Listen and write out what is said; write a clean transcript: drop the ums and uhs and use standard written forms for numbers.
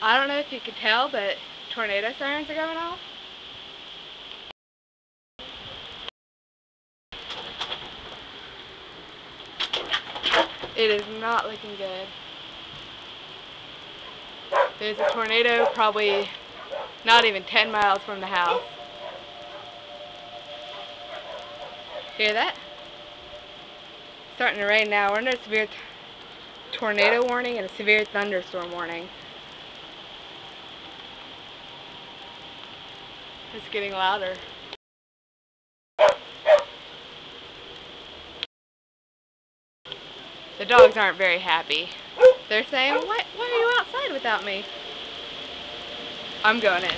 I don't know if you could tell, but tornado sirens are going off. It is not looking good. There's a tornado probably not even 10 miles from the house. Hear that? It's starting to rain now. We're under a severe tornado warning and a severe thunderstorm warning. It's getting louder. The dogs aren't very happy. They're saying, why are you outside without me? I'm going in.